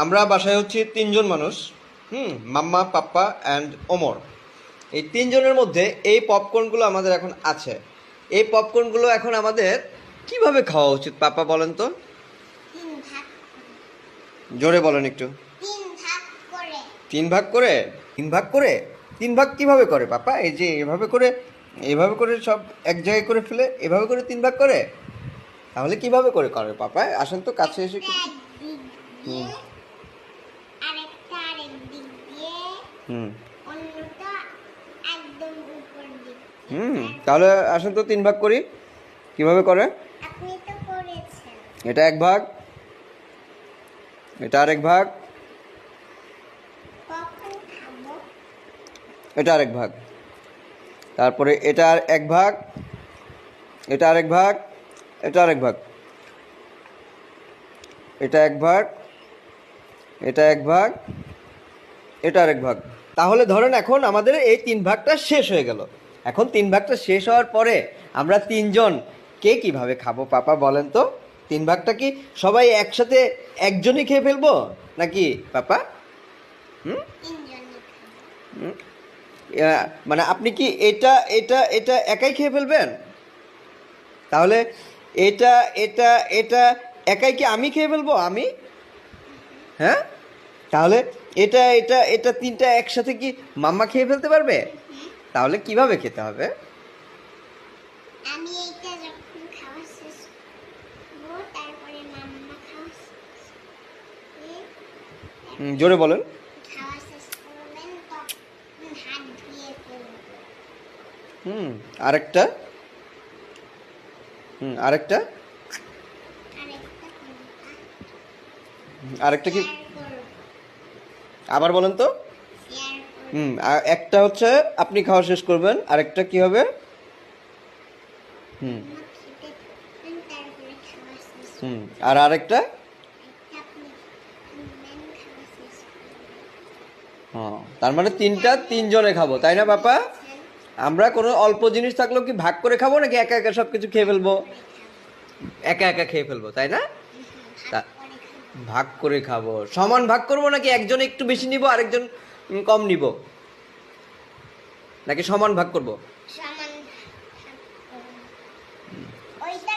আমরা বাসায় হচ্ছে তিনজন মানুষ। মাম্মা, পাপ্পা অ্যান্ড ওমর। এই তিনজনের মধ্যে এই পপকর্নগুলো আমাদের এখন আছে। এই পপকর্নগুলো এখন আমাদের কিভাবে খাওয়া উচিত পাপ্পা বলেন তো? জোরে বলেন একটু। তিন ভাগ করে। তিন ভাগ করে? তিন ভাগ কিভাবে করে পাপা? এই যে এভাবে করে সব এক জায়গায় করে ফেলে, এভাবে করে তিন ভাগ করে? তাহলে কিভাবে করে করে পাপা? আসেন তো কাছে এসে। হুম হুম হুম তাহলে আসেন তো তিন ভাগ করি। কিভাবে করে? এটা এক ভাগ, এটা আরেক ভাগ, এটা আরেক ভাগ, তারপরে এটা আর এক ভাগ, এটা আরেক ভাগ, এটা আরেক ভাগ, এটা এক ভাগ, এটা এক ভাগ, এটা আরেক ভাগ। তাহলে ধরেন এখন আমাদের এই তিন ভাগটা শেষ হয়ে গেল। এখন তিন ভাগটা শেষ হওয়ার পরে আমরা তিনজন কে কিভাবে খাবো পাপা বলেন তো? তিন ভাগটা কি সবাই একসাথে একজনই খেয়ে ফেলবো নাকি পাপা? হুম মানে আপনি কি এটা এটা এটা একাই খেয়ে ফেলবেন? তাহলে এটা এটা এটা একাই কি আমি খেয়ে ফেলবো আমি? হ্যাঁ, তাহলে এটা এটা এটা তিনটা একসাথে কি মাম্মা খেয়ে ফেলতে পারবে? তাহলে কিভাবে খেতে হবে? জোরে বলেন। হুম আরেকটা। আরেকটা। আরেকটা কি? আবার বলেন তো। একটা হচ্ছে আপনি খাওয়া শেষ করবেন, আরেকটা কি হবে? হুম হুম আর আরেকটা? হ্যাঁ, তার মানে তিনটা তিনজনে খাবো তাই না বাপা? আমরা কোনো অল্প জিনিস থাকলেও কি ভাগ করে খাবো নাকি একা একা সব কিছু খেয়ে ফেলবো? একা একা খেয়ে ফেলবো তাই না? ভাগ করে খাবো। সমান ভাগ করবো নাকি একজন একটু বেশি নিব আরেকজন কম নিব, নাকি সমান ভাগ করব?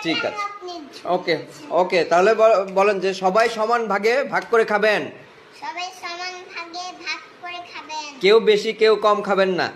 ঠিক আছে, ওকে ওকে। তাহলে বলেন যে সবাই সমান ভাগে ভাগ করে খাবেন। কেউ বেশি কেউ কম খাবেন না।